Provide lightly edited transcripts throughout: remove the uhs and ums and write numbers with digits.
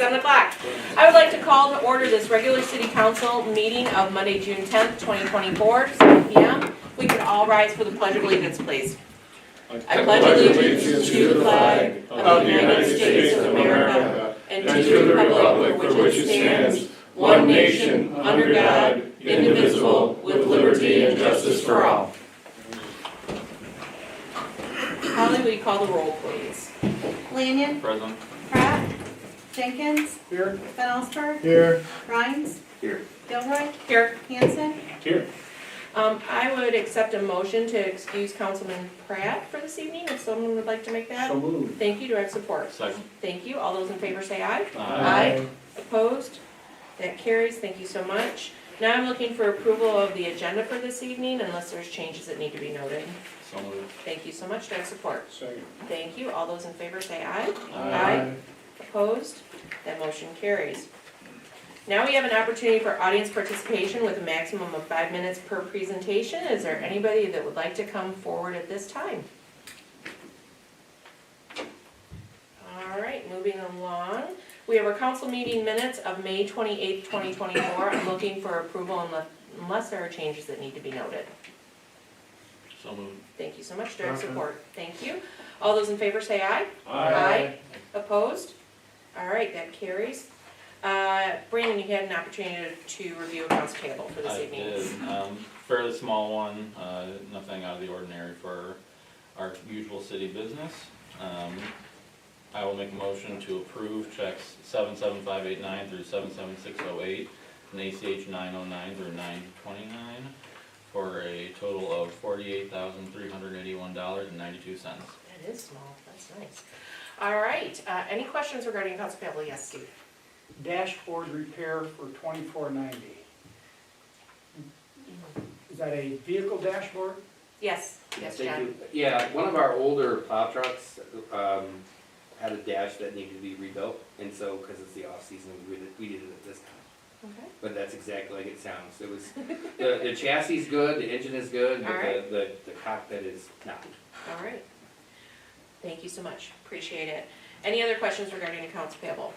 7 o'clock. I would like to call to order this regular city council meeting of Monday, June 10th, 2024, 7 p.m. We could all rise for the Pledge of Allegiance, please. I pledge allegiance to the flag of the United States of America and to the republic for which it stands, one nation, under God, indivisible, with liberty and justice for all. Holly, will you call the roll, please? Lanyon. Present. Pratt. Jenkins. Here. Van Allsburg. Here. Rhines. Here. Gilroy. Here. Hanson. Here. I would accept a motion to excuse Councilman Pratt for this evening, if someone would like to make that. So moved. Thank you. Do I have support? Second. Thank you. All those in favor say aye. Aye. Opposed? That carries. Thank you so much. Now I'm looking for approval of the agenda for this evening, unless there's changes that need to be noted. So moved. Thank you so much. Do I have support? Second. Thank you. All those in favor say aye. Aye. Opposed? That motion carries. Now we have an opportunity for audience participation with a maximum of 5 minutes per presentation. Is there anybody that would like to come forward at this time? All right, moving along. We have our council meeting minutes of May 28th, 2024. I'm looking for approval unless there are changes that need to be noted. So moved. Thank you so much. Do I have support? Thank you. All those in favor say aye. Aye. Opposed? All right, that carries. Brandon, you had an opportunity to review accounts payable for this evening. I did. Fairly small one, nothing out of the ordinary for our usual city business. I will make a motion to approve checks 77589 through 77608 and ACH 909 through 929 for a total of $48,381.92. That is small, that's nice. All right, any questions regarding accounts payable? Yes, Steve? Dashboard repair for $24.90. Is that a vehicle dashboard? Yes, yes, Thank John. you. Yeah, one of our older plow trucks had a dash that needed to be rebuilt, and so, because it's the off-season, we did it at this time. Okay. But that's exactly like it sounds. It was, the chassis is good, the engine is good, but Alright. the cockpit is not. All right. Thank you so much, appreciate it. Any other questions regarding accounts payable?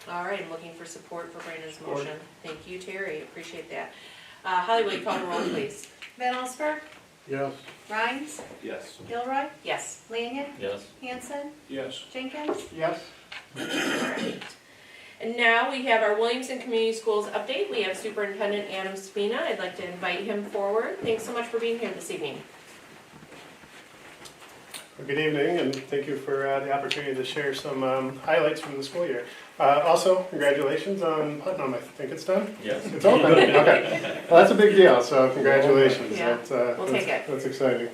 All right, I'm looking for support for Brandon's motion. Thank you, Terry, appreciate that. Holly, will you call the roll, please? Van Allsburg. Yes. Rhines. Yes. Gilroy. Yes. Lanyon. Yes. Hanson. Yes. Jenkins. Yes. All right. And now we have our Williamston Community Schools update. We have Superintendent Adam Spina. I'd like to invite him forward. Thanks so much for being here this evening. Well, good evening, and thank you for the opportunity to share some highlights from the school year. Also, congratulations on Putnam. I think it's done. Yes. It's open. Okay. Well, that's a big deal. So congratulations. Yeah, we'll take it. That's exciting.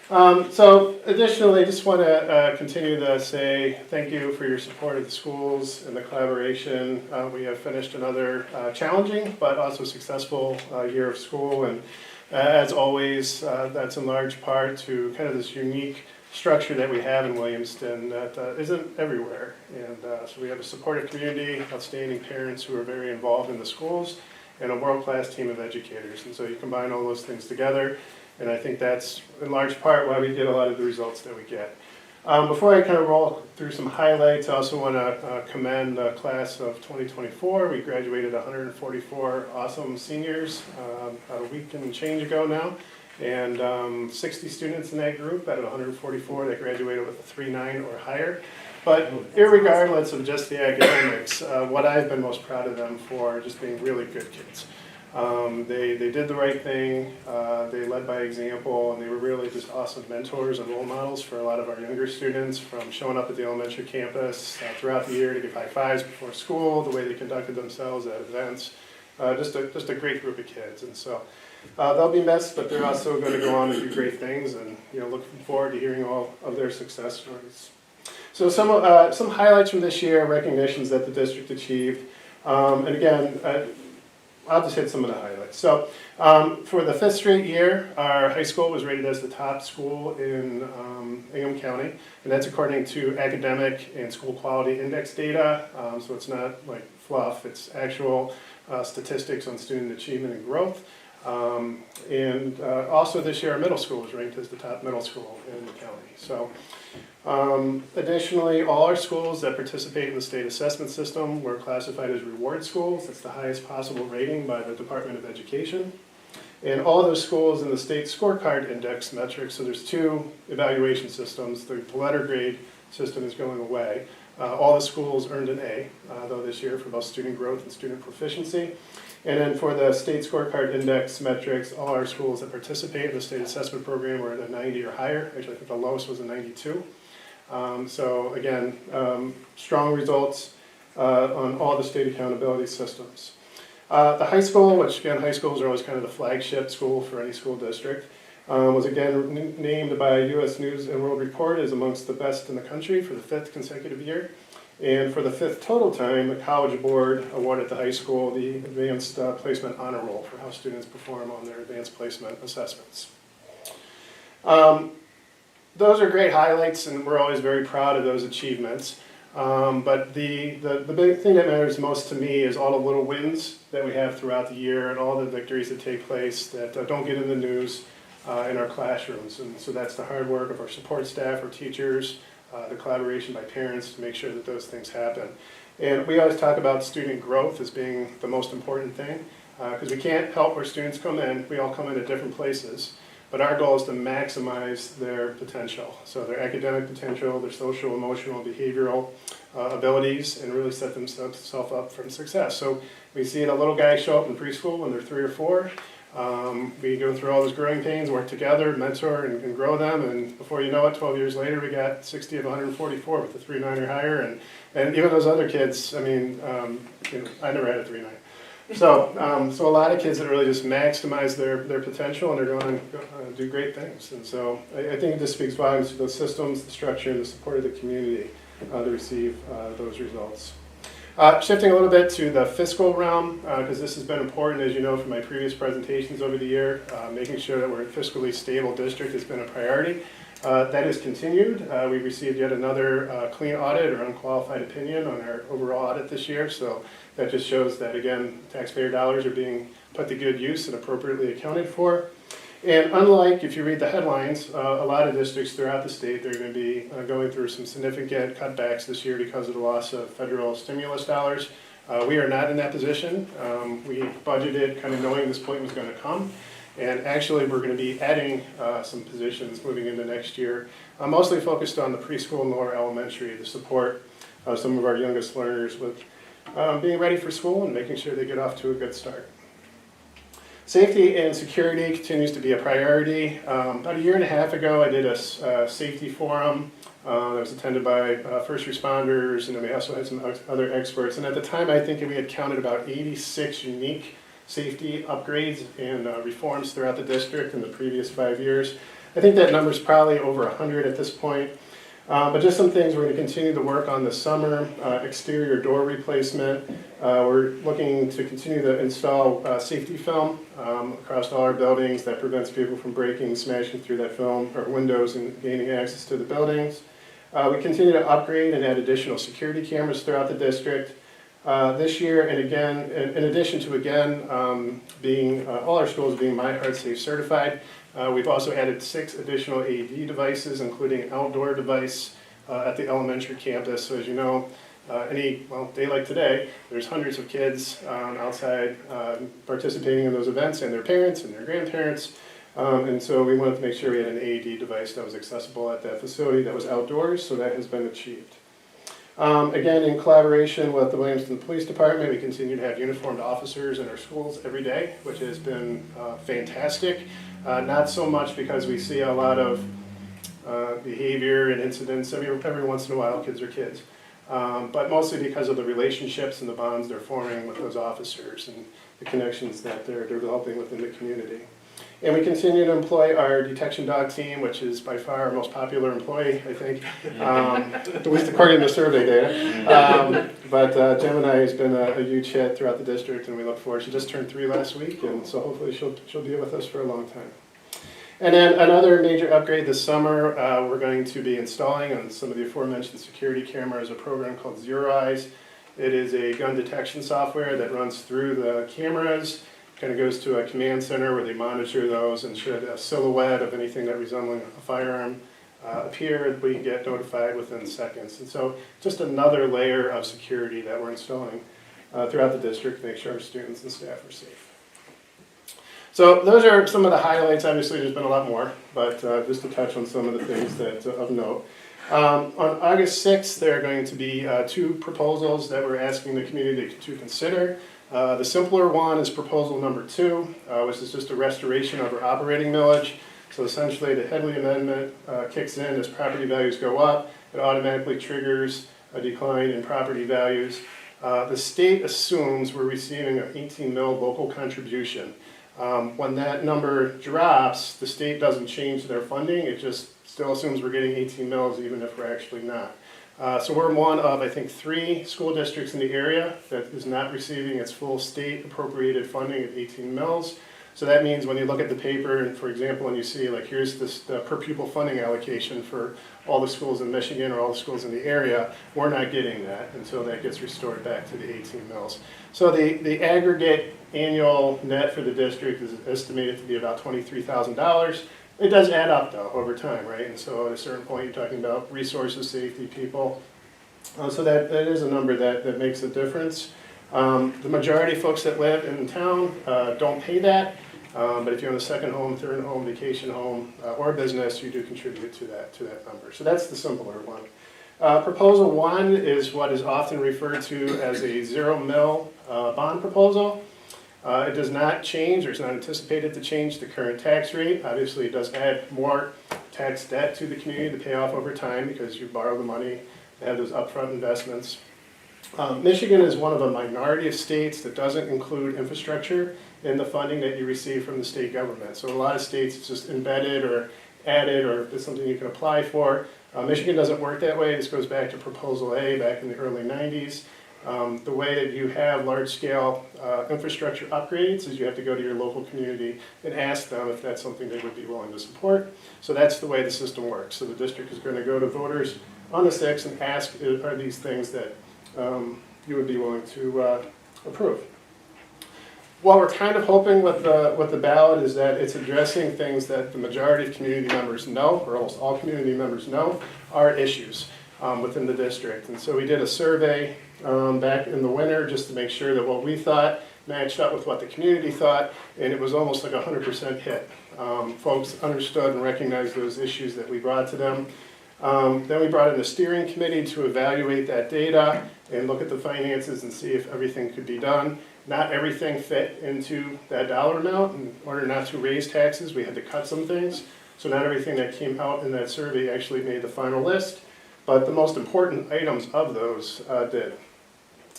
So, additionally, just want to continue to say thank you for your support of the schools and the collaboration. We have finished another challenging but also successful year of school, and as always, that's in large part to kind of this unique structure that we have in Williamston that isn't everywhere. And so we have a supportive community, outstanding parents who are very involved in the schools, and a world-class team of educators. And so you combine all those things together, and I think that's in large part why we get a lot of the results that we get. Before I kind of roll through some highlights, I also want to commend the class of 2024. We graduated 144 awesome seniors a week and change ago now. And 60 students in that group out of 144 that graduated with a 3.9 or higher. But irregardless of just the academics, what I've been most proud of them for just being really good kids. They did the right thing, they led by example, and they were really just awesome mentors and role models for a lot of our younger students, from showing up at the elementary campus throughout the year to give high fives before school, the way they conducted themselves at events. Just a great group of kids. And so they'll be missed, but they're also going to go on to do great things, and looking forward to hearing all of their success stories. So some highlights from this year, recognitions that the district achieved, and again, I'll just hit some of the highlights. So for the 5th straight year, our high school was rated as the top school in Ingham County, and that's according to academic and school quality index data. So it's not like fluff, it's actual statistics on student achievement and growth. Also this year, our middle school was ranked as the top middle school in the county. So Additionally, all our schools that participate in the state assessment system were classified as reward schools. That's the highest possible rating by the Department of Education. And all those schools in the state scorecard index metrics, so there's two evaluation systems. The letter grade system is going away. All the schools earned an A, though, this year for both student growth and student proficiency. And then for the state scorecard index metrics, all our schools that participate in the state assessment program were at a 90 or higher. Actually, I think the lowest was a 92. So again, strong results on all the state accountability systems. The high school, which again, high schools are always kind of the flagship school for any school district, was again named by U.S. News and World Report as amongst the best in the country for the 5th consecutive year. And for the 5th total time, the College Board awarded the high school the Advanced Placement Honor Roll for how students perform on their advanced placement assessments. Those are great highlights, and we're always very proud of those achievements. But the big thing that matters most to me is all the little wins that we have throughout the year and all the victories that take place that don't get in the news in our classrooms. And so that's the hard work of our support staff, our teachers, the collaboration by parents to make sure that those things happen. And we always talk about student growth as being the most important thing, because we can't help where students come in. We all come in at different places. But our goal is to maximize their potential. So their academic potential, their social, emotional, behavioral abilities, and really set themselves up for success. So we see a little guy show up in preschool when they're 3 or 4. We go through all those growing pains, work together, mentor, and grow them. And before you know it, 12 years later, we got 60 of 144 with a 3.9 or higher. And even those other kids, I mean, I never had a 3.9. So a lot of kids that really just maximize their potential, and they're going to do great things. And so I think this speaks volumes to those systems, the structure, and the support of the community to receive those results. Shifting a little bit to the fiscal realm, because this has been important, as you know, from my previous presentations over the year. Making sure that we're a fiscally stable district has been a priority. That has continued. We received yet another clean audit or unqualified opinion on our overall audit this year. So that just shows that, again, taxpayer dollars are being put to good use and appropriately accounted for. And unlike, if you read the headlines, a lot of districts throughout the state, they're going to be going through some significant cutbacks this year because of the loss of federal stimulus dollars. We are not in that position. We budgeted kind of knowing this point was going to come. And actually, we're going to be adding some positions moving into next year, mostly focused on the preschool and lower elementary to support some of our youngest learners with being ready for school and making sure they get off to a good start. Safety and security continues to be a priority. About a year and a half ago, I did a safety forum that was attended by first responders, and then we also had some other experts. And at the time, I think we had counted about 86 unique safety upgrades and reforms throughout the district in the previous 5 years. I think that number is probably over 100 at this point. But just some things we're going to continue to work on this summer. Exterior door replacement. We're looking to continue to install safety film across all our buildings that prevents people from breaking, smashing through that film or windows and gaining access to the buildings. We continue to upgrade and add additional security cameras throughout the district. This year, and again, in addition to being all our schools being My Heart Safe certified, we've also added 6 additional AED devices, including an outdoor device at the elementary campus. So as you know, day like today, there's hundreds of kids outside participating in those events, and their parents and their grandparents. And so we wanted to make sure we had an AED device that was accessible at that facility that was outdoors, so that has been achieved. Again, in collaboration with the Williamston Police Department, we continue to have uniformed officers in our schools every day, which has been fantastic. Not so much because we see a lot of behavior and incidents every once in a while, kids are kids, but mostly because of the relationships and the bonds they're forming with those officers and the connections that they're developing within the community. And we continue to employ our detection dog team, which is by far our most popular employee, I think, at least according to the survey data. But Gemini has been a huge hit throughout the district, and we look forward. She just turned 3 last week, and so hopefully she'll be with us for a long time. And then another major upgrade this summer, we're going to be installing on some of the aforementioned security cameras a program called Zero Eyes. It is a gun detection software that runs through the cameras. Kind of goes to a command center where they monitor those and should a silhouette of anything that resembling a firearm appear, we get notified within seconds. And so just another layer of security that we're installing throughout the district to make sure our students and staff are safe. So those are some of the highlights. Obviously there's been a lot more, but just to touch on some of the things that of note. On August 6th, there are going to be 2 proposals that we're asking the community to consider. The simpler one is proposal number 2, which is just a restoration of our operating millage. So essentially the Headley Amendment kicks in as property values go up. It automatically triggers a decline in property values. The state assumes we're receiving an 18 mil local contribution. When that number drops, the state doesn't change their funding. It just still assumes we're getting 18 mils even if we're actually not. So we're one of, I think, 3 school districts in the area that is not receiving its full state appropriated funding at 18 mils. So that means when you look at the paper, and for example, when you see like here's this per pupil funding allocation for all the schools in Michigan or all the schools in the area, we're not getting that until that gets restored back to the 18 mils. So the aggregate annual net for the district is estimated to be about $23,000. It does add up though over time, right? And so at a certain point you're talking about resources, safety, people. So that is a number that makes a difference. The majority of folks that live in town don't pay that, but if you own a second home, third home, vacation home, or business, you do contribute to that number. So that's the simpler one. Proposal 1 is what is often referred to as a 0 mil bond proposal. It does not change, or it's not anticipated to change the current tax rate. Obviously, it does add more tax debt to the community to pay off over time because you borrow the money to have those upfront investments. Michigan is one of a minority of states that doesn't include infrastructure in the funding that you receive from the state government. So a lot of states it's just embedded or added or it's something you can apply for. Michigan doesn't work that way. This goes back to Proposal A back in the early 90s. The way that you have large-scale infrastructure upgrades is you have to go to your local community and ask them if that's something they would be willing to support. So that's the way the system works. So the district is going to go to voters on the 6th and ask, are these things that you would be willing to approve? What we're kind of hoping with the ballot is that it's addressing things that the majority of community members know, or almost all community members know, are issues within the district. And so we did a survey back in the winter just to make sure that what we thought matched up with what the community thought, and it was almost like a 100% hit. Folks understood and recognized those issues that we brought to them. Then we brought in a steering committee to evaluate that data and look at the finances and see if everything could be done. Not everything fit into that dollar amount. In order not to raise taxes, we had to cut some things. So not everything that came out in that survey actually made the final list, but the most important items of those did.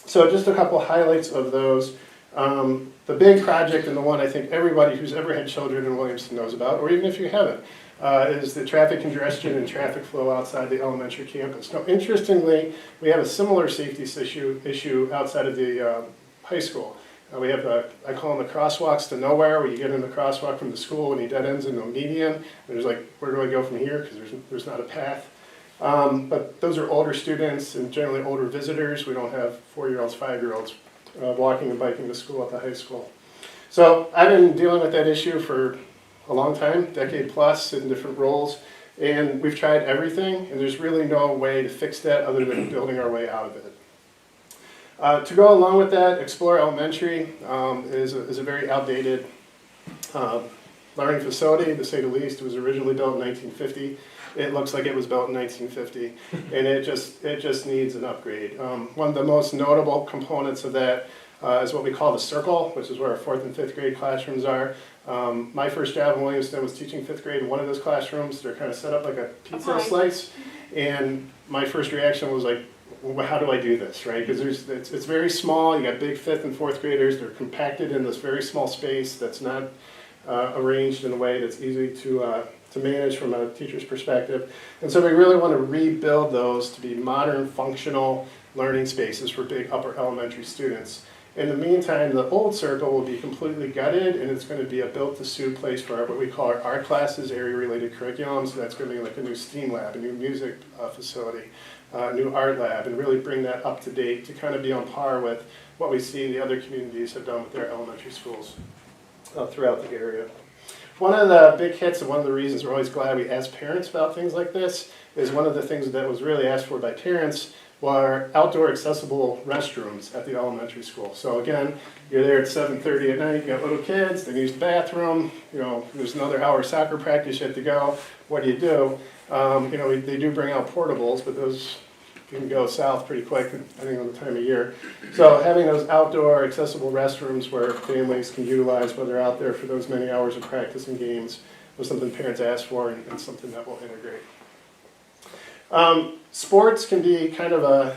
So just a couple highlights of those. The big project, and the one I think everybody who's ever had children in Williamston knows about, or even if you haven't, is the traffic congestion and traffic flow outside the elementary campus. Now, interestingly, we have a similar safety issue outside of the high school. We have, I call them the crosswalks to nowhere, where you get in the crosswalk from the school and he dead ends into a median. And there's like, where do I go from here? Because there's not a path. But those are older students and generally older visitors. We don't have 4-year-olds, 5-year-olds walking and biking to school at the high school. So I've been dealing with that issue for a long time, decade plus in different roles, and we've tried everything, and there's really no way to fix that other than building our way out of it. To go along with that, Explorer Elementary is a very outdated learning facility, to say the least. It was originally built in 1950. It looks like it was built in 1950, and it just needs an upgrade. One of the most notable components of that is what we call the circle, which is where our 4th and 5th grade classrooms are. My first job in Williamston was teaching 5th grade in one of those classrooms. They're kind of set up like a pizza slice, and my first reaction was like, well, how do I do this, right? Because it's very small. You got big 5th and 4th graders. They're compacted in this very small space that's not arranged in a way that's easy to manage from a teacher's perspective. And so we really want to rebuild those to be modern, functional learning spaces for big upper elementary students. In the meantime, the old circle will be completely gutted, and it's going to be a built-to-suit place for what we call our art classes, area-related curriculum. So that's going to be like a new STEAM lab, a new music facility, a new art lab, and really bring that up to date to kind of be on par with what we see the other communities have done with their elementary schools throughout the area. one of the big hits and one of the reasons we're always glad we ask parents about things like this is one of the things that was really asked for by parents were outdoor accessible restrooms at the elementary school. So again, you're there at 7:30 at night, you got little kids, they use the bathroom, there's another hour of soccer practice you have to go, what do? They do bring out portables, but those can go south pretty quick depending on the time of year. So having those outdoor accessible restrooms where families can utilize while they're out there for those many hours of practice and games was something parents asked for and something that we'll integrate. Sports can be kind of a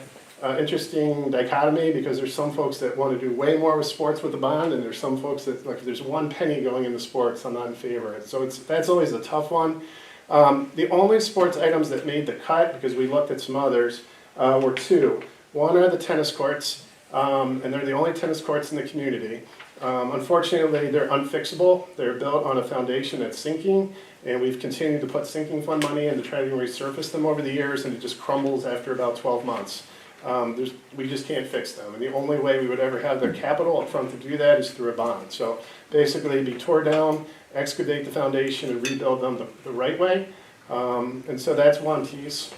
interesting dichotomy because there's some folks that want to do way more with sports with the bond, and there's some folks that, like, if there's one penny going into sports, I'm not in favor of it. So that's always a tough one. The only sports items that made the cut, because we looked at some others, were two. One are the tennis courts, and they're the only tennis courts in the community. Unfortunately, they're unfixable. They're built on a foundation that's sinking, and we've continued to put sinking fund money in to try to resurface them over the years, and it just crumbles after about 12 months. We just can't fix them, and the only way we would ever have the capital up front to do that is through a bond. So basically, be tore down, excavate the foundation, and rebuild them the right way. And so that's one piece.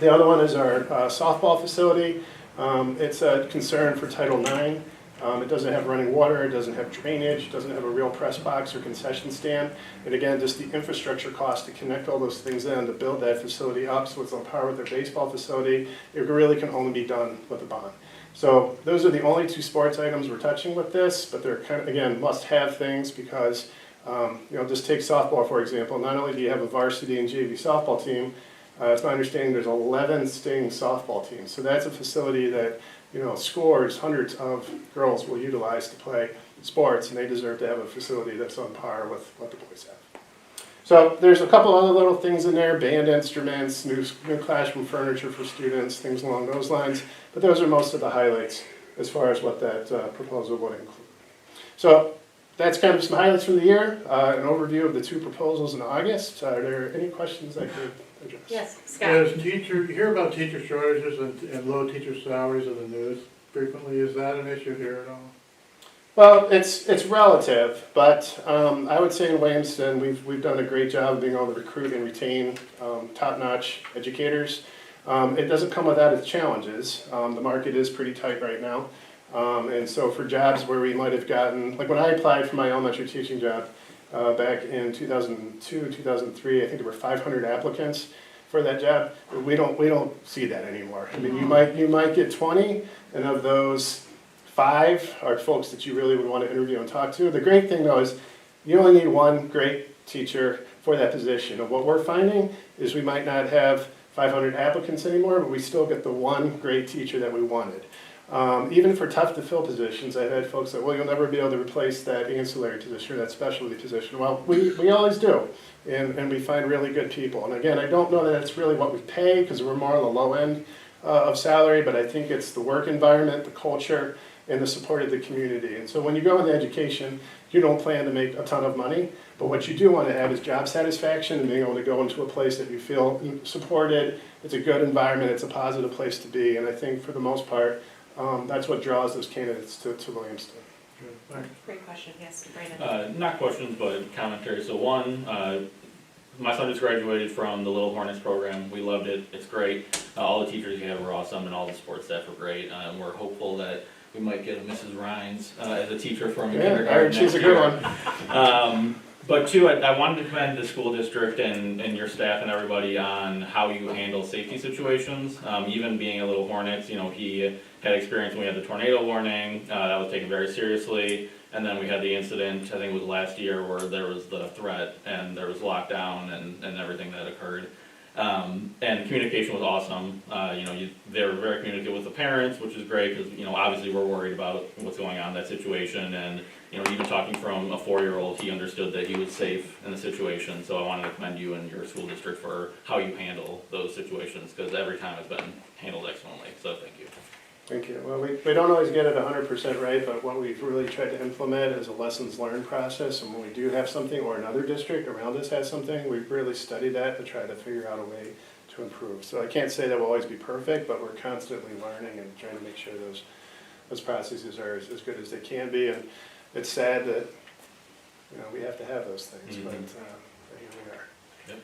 The other one is our softball facility. It's a concern for Title IX. It doesn't have running water, it doesn't have drainage, it doesn't have a real press box or concession stand. And again, just the infrastructure cost to connect all those things in to build that facility up so it's on par with their baseball facility, it really can only be done with a bond. So those are the only two sports items we're touching with this, but they're kind of, again, must-have things because, just take softball, for example. Not only do you have a varsity and JV softball team, it's my understanding there's 11 sting softball teams. So that's a facility that scores, hundreds of girls will utilize to play sports, and they deserve to have a facility that's on par with what the boys have. So there's a couple other little things in there, band instruments, new classroom furniture for students, things along those lines, but those are most of the highlights as far as what that proposal would include. So that's kind of some highlights from the year, an overview of the two proposals in August. Are there any questions I could address? Yes, Scott. You hear about teacher shortages and low teacher salaries in the news frequently. Is that an issue here at all? Well, it's relative, but I would say in Williamston we've done a great job of being able to recruit and retain top-notch educators. It doesn't come without its challenges. The market is pretty tight right now, and so for jobs where we might have gotten, like when I applied for my elementary teaching job back in 2002, 2003, I think there were 500 applicants for that job. We don't see that anymore. I mean, you might get 20, and of those, 5 are folks that you really would want to interview and talk to. The great thing though is you only need one great teacher for that position. And what we're finding is we might not have 500 applicants anymore, but we still get the one great teacher that we wanted. Even for tough to fill positions, I've had folks say, well, you'll never be able to replace that ancillary position or that specialty position. Well, we always do, and we find really good people. And again, I don't know that that's really what we pay because we're more on the low end of salary, but I think it's the work environment, the culture, and the support of the community. And so when you go into education, you don't plan to make a ton of money, but what you do want to have is job satisfaction and being able to go into a place that you feel supported, it's a good environment, it's a positive place to be, and I think for the most part, that's what draws those candidates to Williamston. Great question, yes, Brandon. Not questions, but commentary. So one, my son just graduated from the Little Hornets program. We loved it, it's great. All the teachers we had were awesome and all the sports staff were great. We're hopeful that we might get a Mrs. Rhines as a teacher from kindergarten. I heard she's a good one. But two, I wanted to commend the school district and your staff and everybody on how you handle safety situations. Even being a Little Hornets, he had experience when we had the tornado warning, that was taken very seriously. And then we had the incident, I think it was last year, where there was the threat and there was lockdown and everything that occurred. And communication was awesome. They were very communicative with the parents, which is great because, obviously we're worried about what's going on in that situation. And, even talking from a 4-year-old, he understood that he was safe in the situation. So I wanted to commend you and your school district for how you handle those situations because every time it's been handled excellently. So thank you. Thank you. Well, we don't always get it 100% right, but what we've really tried to implement is a lessons learned process. And when we do have something or another district around us has something, we've really studied that to try to figure out a way to improve. So I can't say that we'll always be perfect, but we're constantly learning and trying to make sure those processes are as good as they can be. And it's sad that we have to have those things, but Mhm. here we are.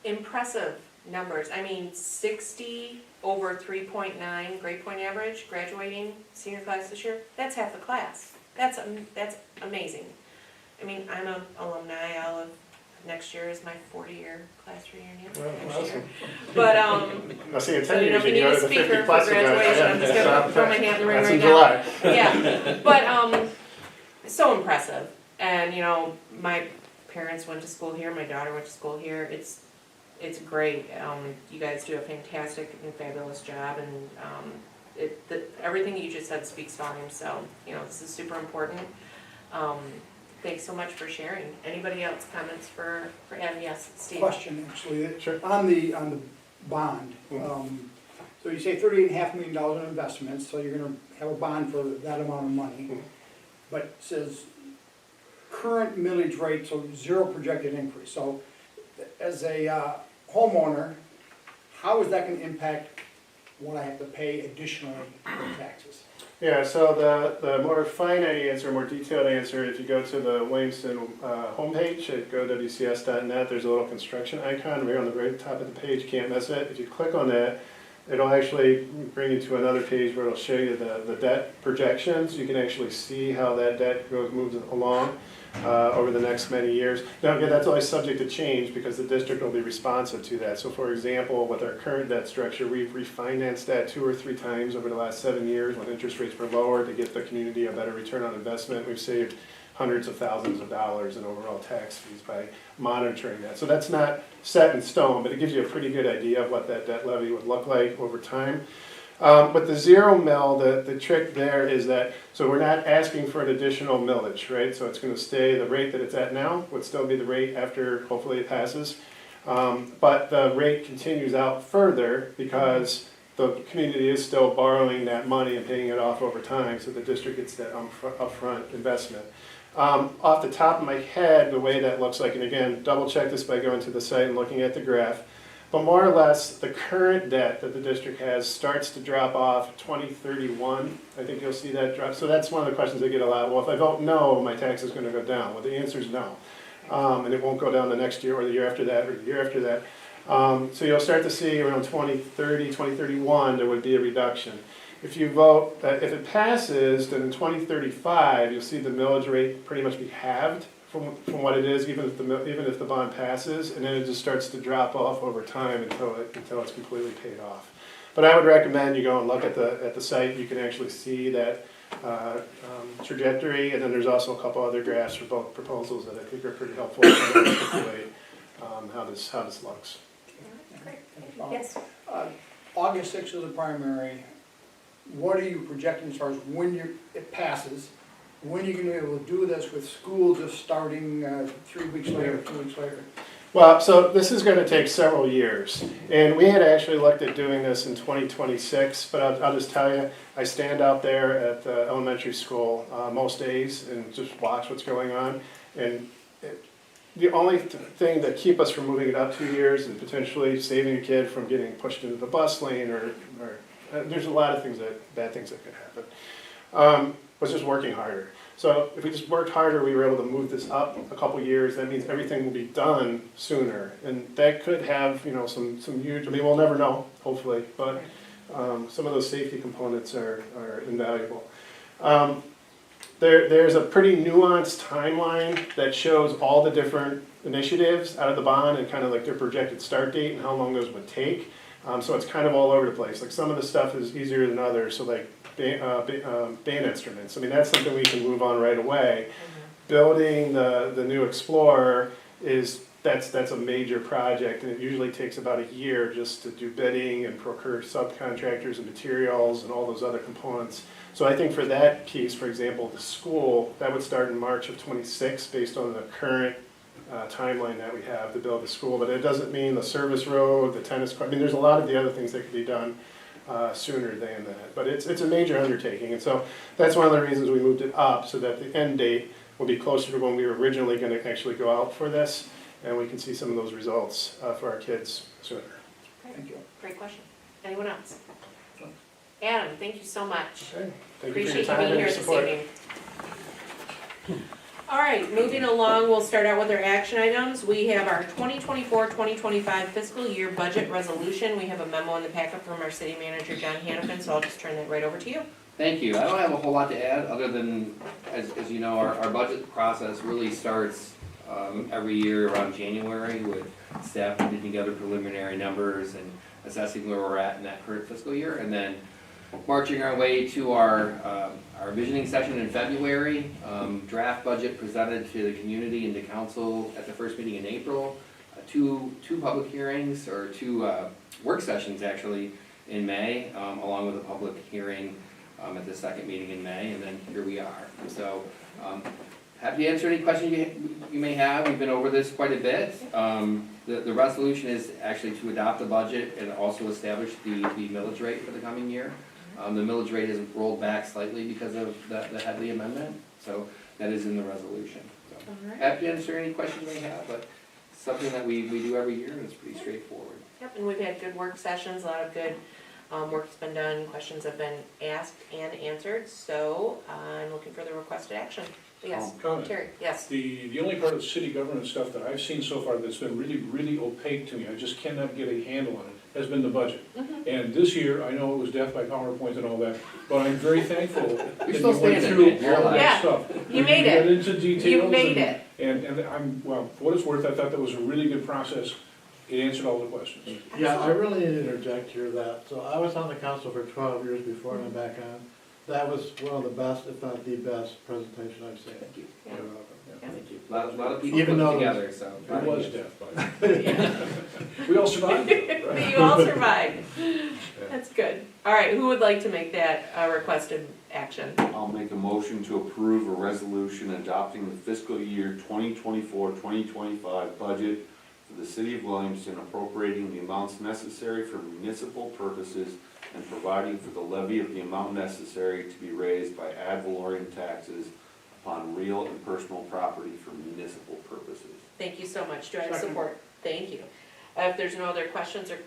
Impressive numbers. I mean, 60 over 3.9 grade point average graduating senior class this year. That's half the class. That's amazing. I mean, I'm an alumni. Next year is my 40-year class reunion. Well, Next year. awesome. But I'll see in so 10 you know, years, if you you can need go a to the speaker 50 for plus event. graduation, I'm just gonna throw my hat in the ring That's right in now. July. Yeah, but so impressive. And you know, my parents went to school here. My daughter went to school here. It's great. You guys do a fantastic and fabulous job, and everything you just said speaks volumes. So you know, this is super important. Thanks so much for sharing. Anybody else comments for Adam? Yes, Steve. Question, actually, Sure. on the bond. So you say $38.5 million in investments, so you're gonna have a bond for that amount of money. Mhm. But it says current millage rate, so 0 projected increase. So as a homeowner, how is that gonna impact what I have to pay additionally in taxes? Yeah, so the more finite answer, more detailed answer, if you go to the Williamston homepage at gowcs.net, there's a little construction icon right on the very top of the page, can't miss it. If you click on that, it'll actually bring you to another page where it'll show you the debt projections. You can actually see how that debt moves along over the next many years. Now, again, that's always subject to change because the district will be responsive to that. So for example, with our current debt structure, we've refinanced that 2 or 3 times over the last 7 years when interest rates were lower to get the community a better return on investment. We've saved hundreds of thousands of dollars in overall tax fees by monitoring that. So that's not set in stone, but it gives you a pretty good idea of what that debt levy would look like over time. With the 0 mill, the trick there is that, so we're not asking for an additional millage, right? So it's gonna stay, the rate that it's at now would still be the rate after, hopefully it passes. But the rate continues out further because the community is still borrowing that money and paying it off over time, so the district gets that upfront investment. Off the top of my head, the way that looks like, and again, double check this by going to the site and looking at the graph, but more or less, the current debt that the district has starts to drop off 2031. I think you'll see that drop. So that's one of the questions I get a lot. Well, if I vote no, my tax is going to go down. Well, the answer is no. And it won't go down the next year or the year after that or the year after that. So you'll start to see around 2030, 2031, there would be a reduction. If you vote, if it passes, then in 2035, you'll see the millage rate pretty much be halved from what it is, even if the bond passes, and then it just starts to drop off over time until it's completely paid off. But I would recommend you go and look at the site. You can actually see that trajectory, and then there's also a couple other graphs for both proposals that I think are pretty helpful to articulate how this looks. Great. Yes. August 6th is the primary. What are you projecting as far as when it passes? When are you going to be able to do this with school just starting 3 weeks later, 2 weeks later? Well, so this is going to take several years, and we had actually looked at doing this in 2026, but I'll just tell you, I stand out there at the elementary school most days and just watch what's going on, and the only thing that keep us from moving it up 2 years and potentially saving a kid from getting pushed into the bus lane or there's a lot of bad things that could happen, was just working harder. So if we just worked harder, we were able to move this up a couple years. That means everything will be done sooner, and that could have some huge. I mean, we'll never know, hopefully, but some of those safety components are invaluable. There's a pretty nuanced timeline that shows all the different initiatives out of the bond and kind of like their projected start date and how long those would take. So it's kind of all over the place. Like some of the stuff is easier than others. So like band instruments. I mean, that's something we can move on right away. Building the new Explorer that's a major project, and it usually takes about a year just to do bidding and procure subcontractors and materials and all those other components. So I think for that piece, for example, the school, that would start in March of '26 based on the current timeline that we have to build the school. But it doesn't mean the service road, the tennis court. I mean, there's a lot of the other things that could be done sooner than that. But it's a major undertaking, and so that's one of the reasons we moved it up, so that the end date will be closer to when we were originally going to actually go out for this, and we can see some of those results for our kids sooner. Thank you. Great question. Anyone else? Adam, thank you so much. Okay. Thank you for your Appreciate you time being and here your this support. evening. All right, moving along, we'll start out with our action items. We have our 2024-2025 fiscal year budget resolution. We have a memo in the packet from our city manager, John Hannafin, so I'll just turn that right over to you. Thank you. I don't have a whole lot to add, other than, as you know, our budget process really starts every year around January with staff putting together preliminary numbers and assessing where we're at in that current fiscal year, and then marching our way to our visioning session in February, draft budget presented to the community and to council at the first meeting in April, two public hearings, or two work sessions actually in May, along with a public hearing at the second meeting in May, and then here we are. So, happy to answer any questions you may have. We've been over this quite a bit. The resolution is actually to adopt the budget and also establish the millage rate for the coming year. The millage rate is rolled back slightly because of the Headley amendment, so that is in the resolution. So, All right. happy to answer any questions you may have, but something that we do every year, and it's pretty straightforward. Yep, and we've had good work sessions, a lot of good work's been done, questions have been asked and answered, so I'm looking for the requested action. Yes, Comment. Terry, yes. The only part of the city government stuff that I've seen so far that's been really, really opaque to me, I just cannot get a handle on it, has been the budget. Mhm. And this year, I know it was death by PowerPoint and all that, but I'm very thankful that you still went standing, through man. You're all alive. Yeah, that stuff. you made Get it. into details. You made and- it. And I'm, well, for what it's worth, I thought that was a really good process. It answered all the questions. Yeah, I really need to interject here that, so I was on the council for 12 years before I'm back on. That was one of the best, if not the best, presentation I've seen. Thank you. Yeah. Thank you. A lot of people Even put it though- together, so. It was death by. We all survived it, right? You all survived. That's good. All right, who would like to make that requested action? I'll make a motion to approve a resolution adopting the fiscal year 2024-2025 budget for the city of Williamston, appropriating the amounts necessary for municipal purposes and providing for the levy of the amount necessary to be raised by ad valorem taxes upon real and personal property for municipal purposes. Thank you so much. Do I have Second. support? Thank you. If there's no other questions or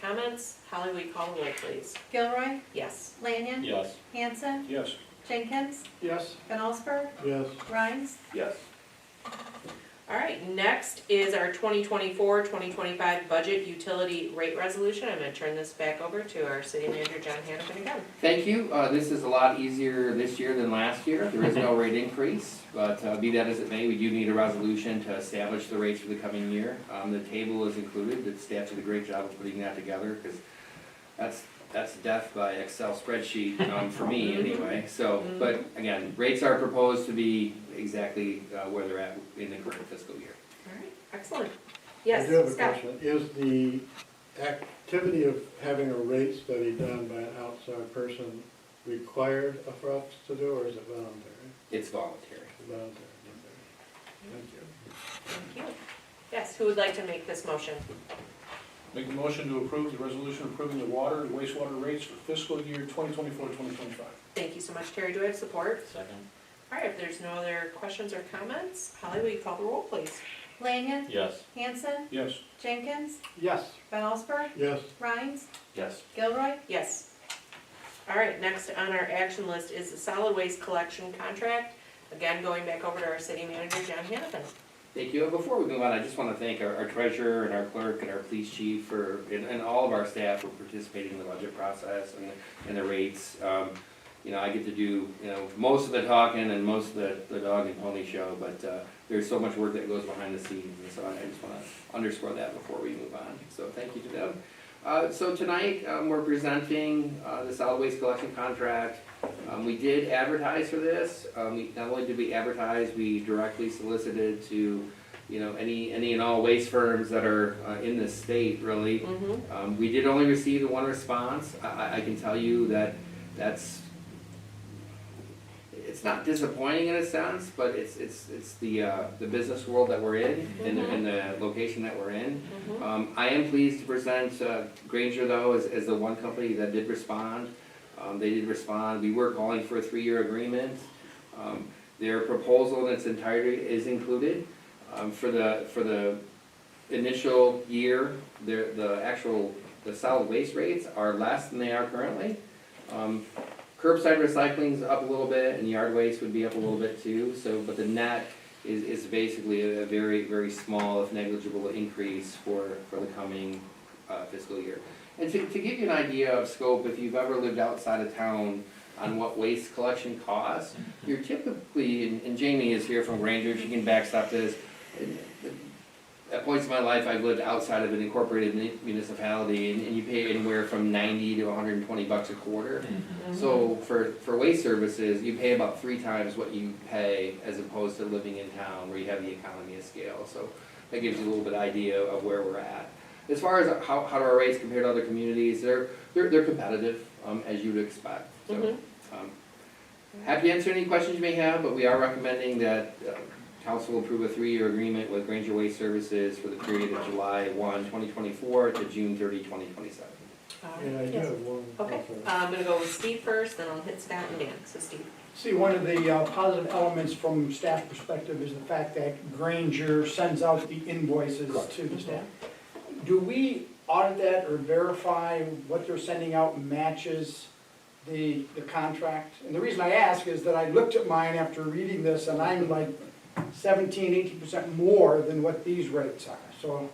comments, Holly, will you call the roll, please? Gilroy, Yes. Lanyon, Yes. Hanson, Yes. Jenkins, Yes. Van Allsburg, Yes. Rhines. Yes. All right, next is our 2024-2025 budget utility rate resolution. I'm gonna turn this back over to our city manager, John Hannafin, again. Thank you. This is a lot easier this year than last year. There is no rate increase, but be that as it may, we do need a resolution to establish the rates for the coming year. The table is included. The staff did a great job of putting that together, because that's death by Excel spreadsheet, for me anyway. So, but again, rates are proposed to be exactly where they're at in the current fiscal year. All right, excellent. I Yes, do have a Scott. question. Is the activity of having a rate study done by an outside person required for us to do, or is it voluntary? It's voluntary. Voluntary, okay. Thank you. Thank you. Yes, who would like to make this motion? Make a motion to approve the resolution approving the water and wastewater rates for fiscal year 2024-2025. Thank you so much, Terry. Do I have support? Second. All right, if there's no other questions or comments, Holly, will you call the roll, please? Lanyon, Yes. Hanson, Yes. Jenkins, Yes. Van Allsburg, Yes. Rhines, Yes. Gilroy. Yes. All right, next on our action list is the solid waste collection contract. Again, going back over to our city manager, John Hannafin. Thank you. Before we move on, I just want to thank our treasurer and our clerk and our police chief and all of our staff for participating in the budget process and the rates. I get to do, most of the talking and most of the dog and pony show, but there's so much work that goes behind the scenes, and so I just want to underscore that before we move on. So thank you to them. So tonight, we're presenting the solid waste collection contract. We did advertise for this. Not only did we advertise, we directly solicited to, any and all waste firms that are in this state, really. Mm-hmm. We did only receive the one response. I can tell you that it's not disappointing in a sense, but it's the business world that we're in and the location that we're in. Mm-hmm. I am pleased to present Granger, though, as the one company that did respond. They did respond. We were calling for a 3-year agreement. Their proposal in its entirety is included. For the initial year, the solid waste rates are less than they are currently. Curbside recycling's up a little bit, and yard waste would be up a little bit too, so, but the net is basically a very, very small, if negligible, increase for the coming fiscal year. And to give you an idea of scope, if you've ever lived outside of town on what waste collection costs, you're typically, and Jamie is here from Granger, she can backstop this. At points in my life, I've lived outside of an incorporated municipality, and you pay anywhere from 90 to 120 bucks a quarter. So for waste services, you pay about 3 times what you pay as opposed to living in town where you have the economy of scale. So that gives you a little bit idea of where we're at. As far as how do our rates compare to other communities, they're competitive, as you would expect. So, happy to answer any questions you may have, but we are recommending that council approve a 3-year agreement with Granger Waste Services for the period of July 1, 2024 to June 30, 2027. Yeah, I do have one. Okay, I'm gonna go with Steve first, then I'll hit Scott and Dan, so Steve. See, one of the positive elements from staff perspective is the fact that Granger sends out the invoices to the staff. Do we audit that or verify what they're sending out matches the contract? And the reason I ask is that I looked at mine after reading this, and I'm like 17–18% more than what these rates are. So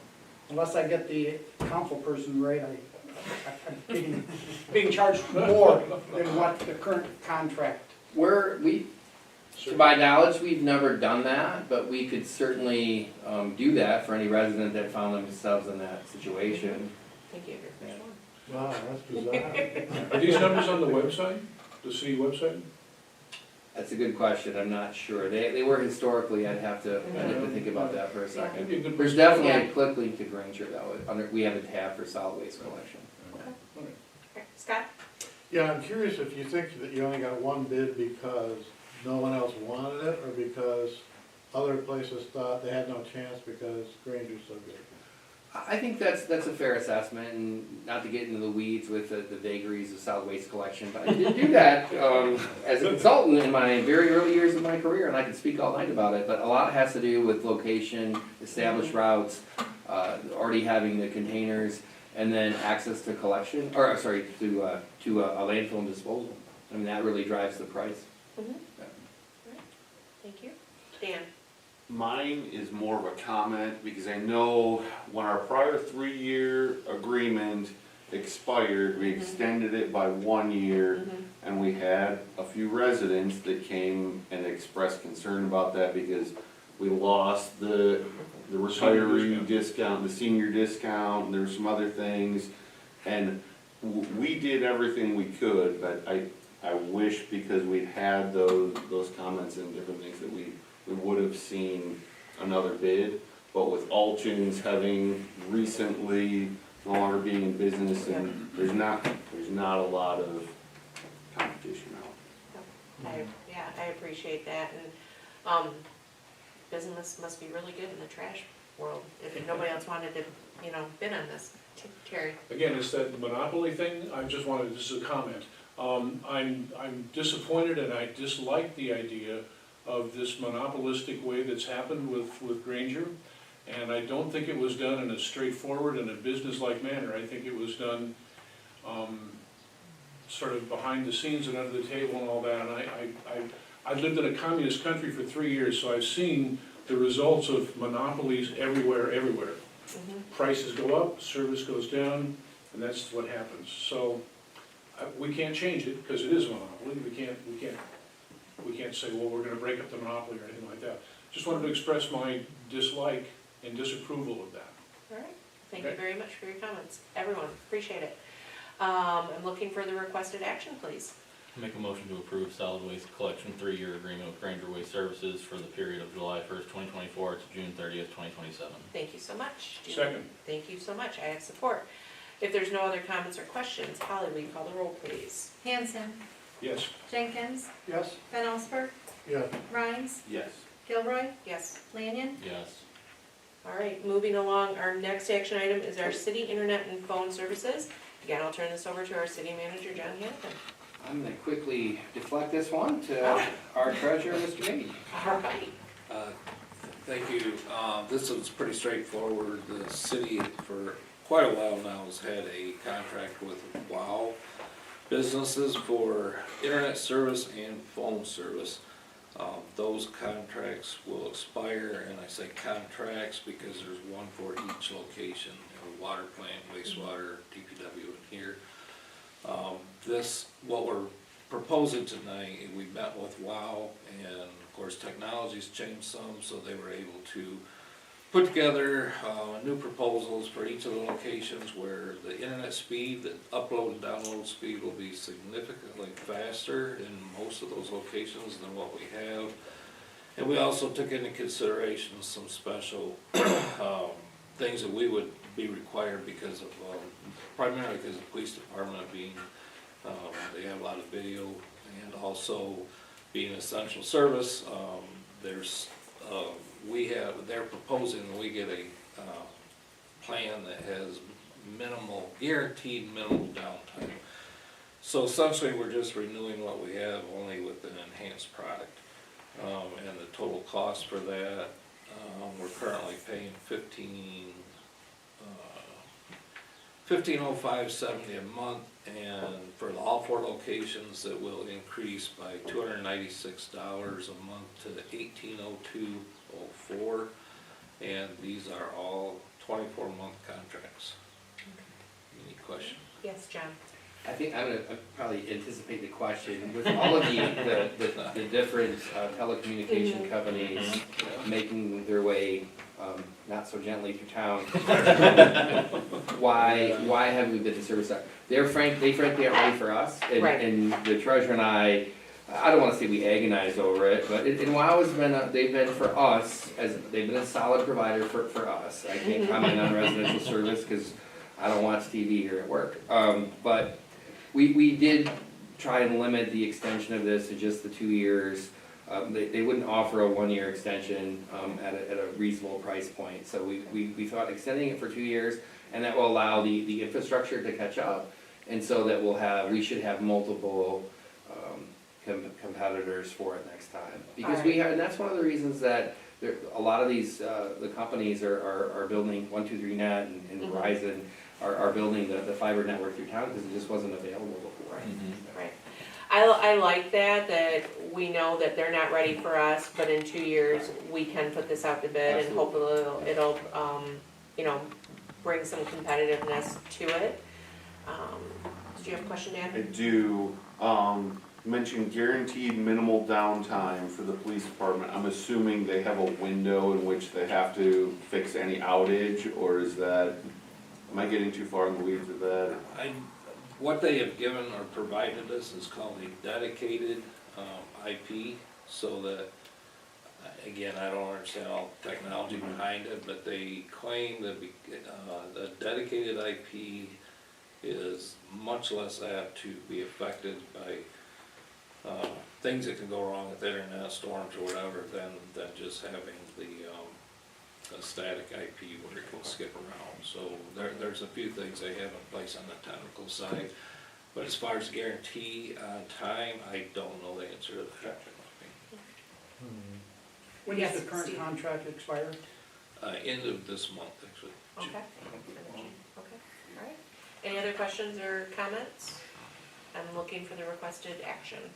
unless I get the council person rate, I'm being charged more than what the current contract. To my knowledge, we've never done that, but we could certainly do that for any resident that found themselves in that situation. Thank you. Wow, that's bizarre. Are these numbers on the website, the city website? That's a good question, I'm not sure. They were historically, I'd have to think about that for a second. That'd be a good There's place. definitely a quick link to Granger though, we have a tab for solid waste collection. Okay, Scott? Yeah, I'm curious if you think that you only got one bid because no one else wanted it, or because other places thought they had no chance because Granger's so good? I think that's a fair assessment, and not to get into the weeds with the vagaries of solid waste collection, but I did do that as a consultant in my very early years of my career, and I could speak all night about it, but a lot has to do with location, established routes, already having the containers, and then access to collection, or sorry, to a landfill and disposal. I mean, that really drives the price. Thank you. Dan? Mine is more of a comment, because I know when our prior 3-year agreement expired, we extended it by 1 year, and we had a few residents that came and expressed concern about that because we lost the retiree discount, the senior discount, and there were some other things, and we did everything we could, but I wish, because we'd had those comments and different things, that we would have seen another bid. But with Alchins having recently no longer being in business, and there's not a lot of competition out. I appreciate that, and business must be really good in the trash world, if nobody else wanted to, bid on this. Terry? Again, it's that monopoly thing, I just wanted, this is a comment. I'm disappointed, and I dislike the idea of this monopolistic way that's happened with Granger. And I don't think it was done in a straightforward and a business-like manner. I think it was done sort of behind the scenes and under the table and all that. And I've lived in a communist country for 3 years, so I've seen the results of monopolies everywhere. Prices go up, service goes down, and that's what happens. So we can't change it because it is a monopoly. We can't say, well, we're going to break up the monopoly or anything like that. Just wanted to express my dislike and disapproval of that. All right, thank you very much for your comments. Everyone, appreciate it. I'm looking for the requested action, please. Make a motion to approve solid waste collection 3-year agreement with Granger Waste Services for the period of July 1st, 2024 to June 30th, 2027. Thank you so much. Second. Thank you so much, I have support. If there's no other comments or questions, Holly, will you call the roll, please? Hanson, Yes. Jenkins, Yes? Van Osberg, Yeah, Rhines, Yes. Gilroy, Yes. Lanyon. Yes. All right, moving along, our next action item is our city internet and phone services. Again, I'll turn this over to our city manager, John Hannigan. I'm gonna quickly deflect this one to our treasurer, Mr. Beatty. All right. Thank you. This is pretty straightforward. The city for quite a while now has had a contract with WOW businesses for internet service and phone service. Those contracts will expire, and I say contracts because there's one for each location, water plant, wastewater, DPW in here. What we're proposing tonight, we met with WOW, and of course technology's changed some, so they were able to put together new proposals for each of the locations where the internet speed, the upload and download speed will be significantly faster in most of those locations than what we have. And we also took into consideration some special things that we would be required because of, primarily because of the police department being, they have a lot of video, and also being an essential service. They're proposing that we get a plan that has guaranteed minimal downtime. So essentially, we're just renewing what we have, only with an enhanced product. And the total cost for that, we're currently paying $1505.70 a month, and for all 4 locations, it will increase by $296 a month to $1802.04, and these are all 24-month contracts. Any question? Yes, John? I think I'm gonna probably anticipate the question, with all of the different telecommunication companies making their way, not so gently through town, why haven't we been to service that? They frankly aren't ready for us, Right. and the treasurer and I don't wanna say we agonize over it, but WOW has been, they've been for us, they've been a solid provider for us. I can't comment on residential service, cause I don't watch TV here at work, but we did try and limit the extension of this to just the 2 years. They wouldn't offer a 1-year extension at a reasonable price point. So we thought extending it for 2 years, and that will allow the infrastructure to catch up. And so that we should have multiple competitors for it next time. Because and that's one of the reasons that a lot of these, the companies are building 123net and Verizon are building the fiber network through town because it just wasn't available before. Right. I like that we know that they're not ready for us, but in 2 years, we can put this out to bid and hopefully it'll, bring some competitiveness to it. Did you have a question, Dan? I do, mention guaranteed minimal downtime for the police department. I'm assuming they have a window in which they have to fix any outage, or is that, am I getting too far in the weeds with that? What they have given or provided us is called a dedicated IP, so that, again, I don't understand all the technology behind it, but they claim that the dedicated IP is much less apt to be affected by things that can go wrong with the internet, storms or whatever, than just having a static IP where it can skip around. So there's a few things they have in place on the technical side, but as far as guarantee on time, I don't know the answer to that. When does the current contract expire? End of this month, actually. Okay. Okay, all right. Any other questions or comments? I'm looking for the requested action.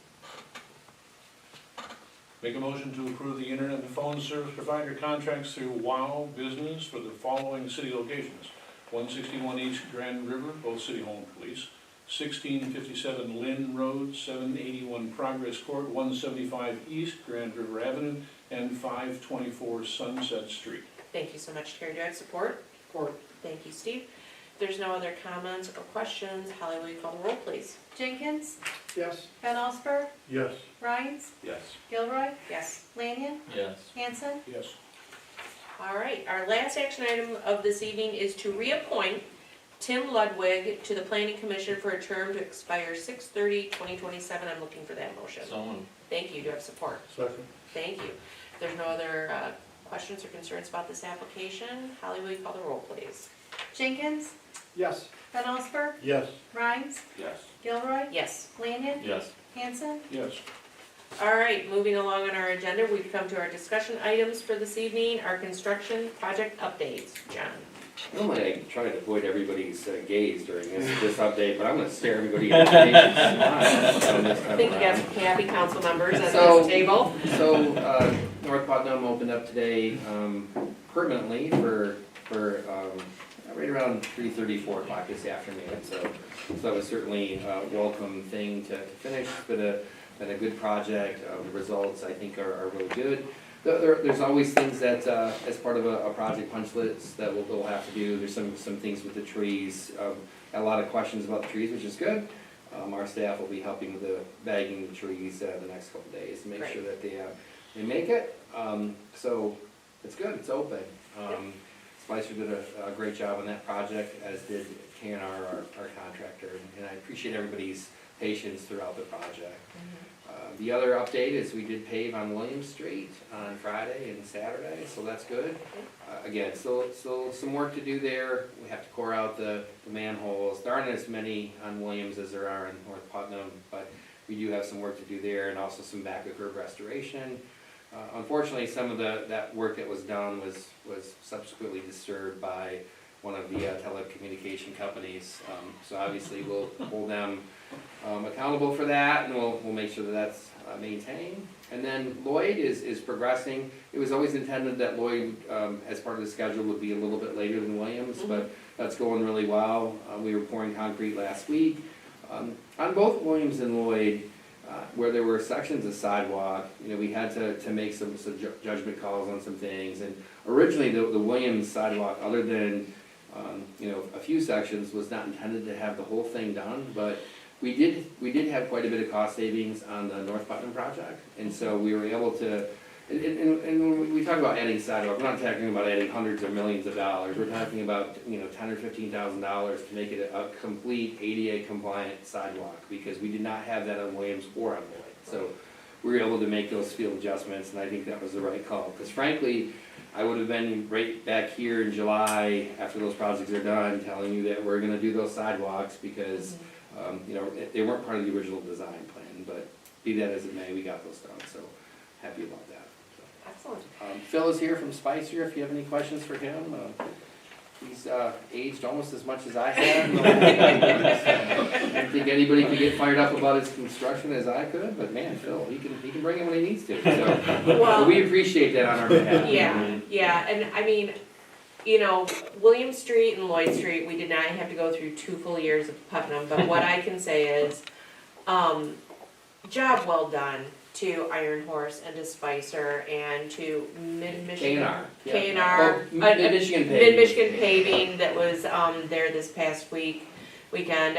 Make a motion to approve the internet and phone service provider contracts through WOW Business for the following city locations: 161 East Grand River, both city home police; 1657 Lynn Road, 781 Progress Court, 175 East Grand River Avenue, and 524 Sunset Street. Thank you so much, Terry. Do I have support? Support. Thank you, Steve. If there's no other comments or questions, Holly, will you call the roll, please? Jenkins, Yes. Van Allsburg, Yes. Rhines, Yes. Gilroy, Yes. Lanyon, Yes. Hanson. Yes. All right, our last action item of this evening is to reappoint Tim Ludwig to the Planning Commission for a term to expire 6/30/2027. I'm looking for that motion. So moved. Thank you. Do I have support? Second. Thank you. If there's no other questions or concerns about this application, Holly, will you call the roll, please? Jenkins, Yes. Van Allsburg, Yes. Rhines, Yes. Gilroy, Yes. Lanyon, Yes. Hanson. Yes. All right, moving along on our agenda, we've come to our discussion items for this evening, our construction project updates. John? Normally I try to avoid everybody's gaze during this update, but I'm gonna stare everybody in the face and smile this I time think you got around. some happy council members at So- this table. So, North Putnam opened up today, permanently for, right around 3:30, 4 o'clock this afternoon, so that was certainly a welcome thing to finish, but a good project, the results I think are really good. There's always things that, as part of a project punch list that we'll have to do, there's some things with the trees, got a lot of questions about the trees, which is good. Our staff will be helping with the bagging the trees, the next couple days, to make Great. sure that they make it, so it's good, it's open. Spicer did a great job on that project, as did KNR, our contractor, and I appreciate everybody's patience throughout the project. The other update is we did pave on Williams Street on Friday and Saturday, so that's good. Again, still some work to do there. We have to core out the manholes. There aren't as many on Williams as there are in North Putnam, but we do have some work to do there, and also some back of curb restoration. Unfortunately, some of that work that was done was subsequently disturbed by one of the telecommunication companies. So obviously we'll hold them accountable for that, and we'll make sure that that's maintained. And then Lloyd is progressing. It was always intended that Lloyd, as part of the schedule, would be a little bit later than Williams, but that's going really well. We were pouring concrete last week. On both Williams and Lloyd, where there were sections of sidewalk, we had to make some judgment calls on some things. And originally, the Williams sidewalk, other than a few sections, was not intended to have the whole thing done, but we did have quite a bit of cost savings on the North Putnam project, and so we were able to, and when we talk about adding sidewalk, we're not talking about adding hundreds of millions of dollars, we're talking about, $10,000 or $15,000 to make it a complete ADA compliant sidewalk, because we did not have that on Williams or on Lloyd. So we were able to make those field adjustments, and I think that was the right call, because frankly, I would have been right back here in July, after those projects are done, telling you that we're gonna do those sidewalks, because they weren't part of the original design plan, but be that as it may, we got those done, so happy about that. Excellent. Phil is here from Spicer, if you have any questions for him. He's aged almost as much as I have. I don't think anybody could get fired up about his construction as I could, but man, Phil, he can bring it when he needs to, so. Well, But we appreciate that on our behalf. yeah, and I mean, William Street and Lloyd Street, we did not have to go through 2 full years of Putnam, but what I can say is, job well done to Iron Horse and to Spicer and to Mid-Michigan. K&R. K&R. Mid-Michigan paving. Mid-Michigan paving that was, there this past weekend,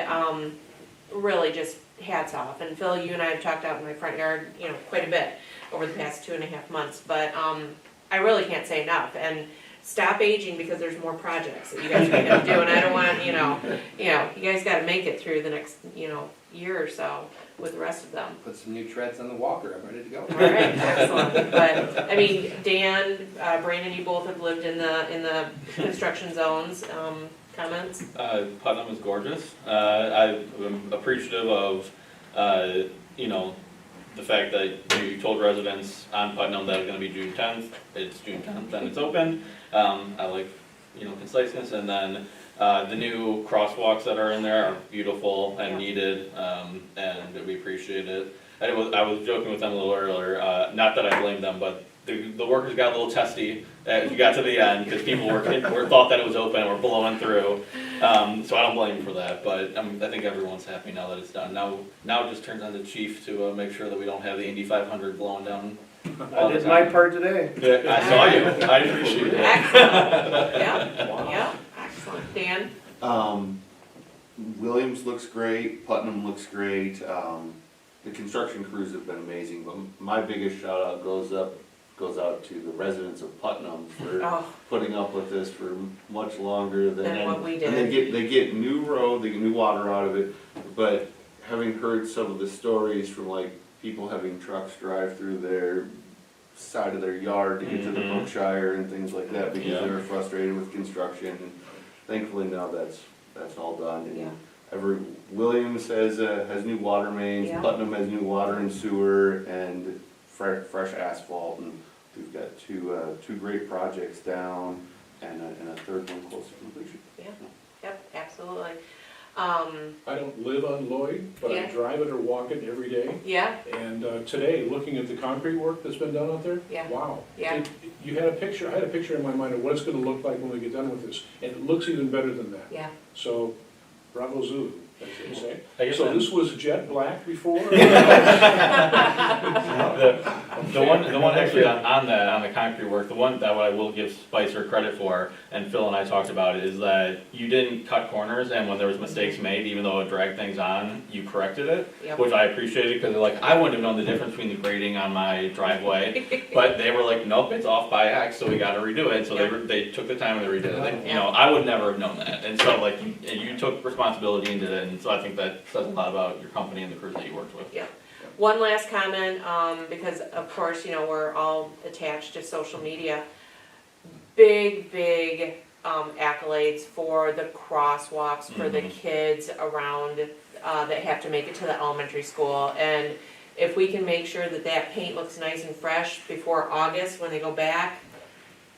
really just hats off. And Phil, you and I have talked out in my front yard, quite a bit over the past 2.5 months, but, I really can't say enough. And stop aging, because there's more projects that you guys are gonna do, and I don't want, you guys gotta make it through the next, year or so with the rest of them. Put some new treads on the walker, I'm ready to go. All right, excellent. But, I mean, Dan, Brandon, you both have lived in the construction zones, comments? Putnam is gorgeous. I'm appreciative of, the fact that you told residents on Putnam that it's gonna be June 10th. It's June 10th, and it's open. I like, conciseness, and then the new crosswalks that are in there are beautiful and needed, and we appreciate it. I was joking with them a little earlier, not that I blame them, but the workers got a little testy as you got to the end, because people thought that it was open and were blowing through. So I don't blame them for that, but I think everyone's happy now that it's done. Now it just turns on the chief to make sure that we don't have the Indy 500 blowing down. I did my part today. Yeah, I saw you. I appreciate it. Excellent. Yeah, excellent. Dan? Williams looks great, Putnam looks great, the construction crews have been amazing, but my biggest shout out goes out to the residents of Putnam for putting up with this for much longer Than what we did. And they get new road, they get new water out of it, but having heard some of the stories from people having trucks drive through their side of their yard to get to the Brookshire and things like that, because they were frustrated with construction, and thankfully now that's all done. And Williams has new water mains, Putnam has new water and sewer, and fresh asphalt, and we've got two great projects down, and a third one close to completion. Yep, absolutely. I don't live on Lloyd, but I Yeah. drive it or walk it every day. Yeah, And today, looking at the concrete work that's been done out there, Yeah. wow. Yeah. You had a picture, I had a picture in my mind of what it's gonna look like when we get done with this, and it looks even better than that. yeah. So, bravo Zulu, as they say. I guess So I'm- this was jet black before? The one actually on the concrete work, the one that what I will give Spicer credit for, and Phil and I talked about it, is that you didn't cut corners, and when there was mistakes made, even though it dragged things on, you corrected it, Yep. which I appreciated, because like, I wouldn't have known the difference between the grading on my driveway, but they were like, nope, it's off by X, so we gotta redo it, so they took the time and they redid it, you know, I would never have known that, and so like, you took responsibility and did it, and so I think that says a lot about your company and the crews that you worked with. One last comment, because of course, you know, we're all attached to social media. Big accolades for the crosswalks for the kids around, that have to make it to the elementary school. And if we can make sure that that paint looks nice and fresh before August when they go back,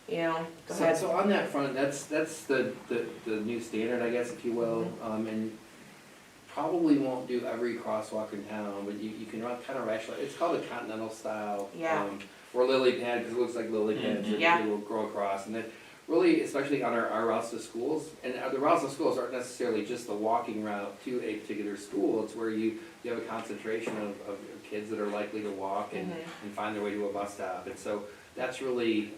you know, go ahead. So on that front, that's the new standard, I guess, if you will, and probably won't do every crosswalk in town, but you can kind of rationalize, it's called a continental style. Yeah. Or lily pad, because it looks like lily pads that Yeah. will grow across, and then really, especially on our routes to schools, and the routes to schools aren't necessarily just the walking route to a particular school, it's where you have a concentration of kids that are likely to walk and find their way to a bus stop, and so that's really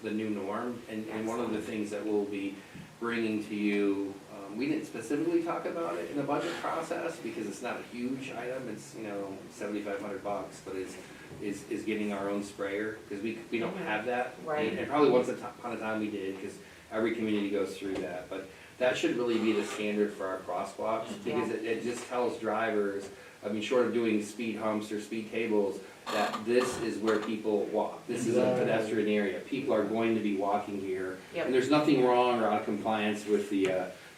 the new norm, and one of the things that we'll be bringing to you, we didn't specifically talk about it in the budget process, because it's not a huge item, it's, you know, $7,500, but is getting our own sprayer, because we don't have that. Right. And probably once upon a time we did, because every community goes through that, but that should really be the standard for our crosswalks, because it just tells drivers, I mean, short of doing speed humps or speed tables, that this is where people walk, this is a pedestrian area, people are going to be walking here. Yep. And there's nothing wrong or out of compliance with the,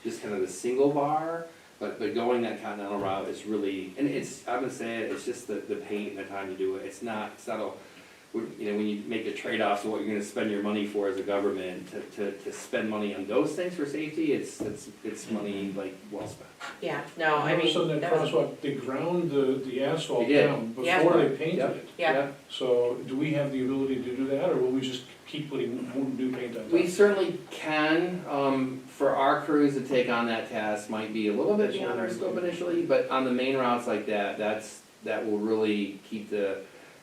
just kind of the single bar, but going that continental route is really, and it's, I'm gonna say it, it's just the paint and the time to do it, it's not a, you know, when you make the trade-offs of what you're gonna spend your money for as a government, to spend money on those things for safety, it's money like well spent. Yeah, no, I All of a mean, sudden, that that was, crosswalk, they ground the asphalt They did. down Yeah. before they painted Yep. it. yeah, So do we have the ability to do that, or will we just keep putting new paint on top? We certainly can, for our crews to take on that task might be a little bit beyond our scope initially, but on the main routes like that, that will really keep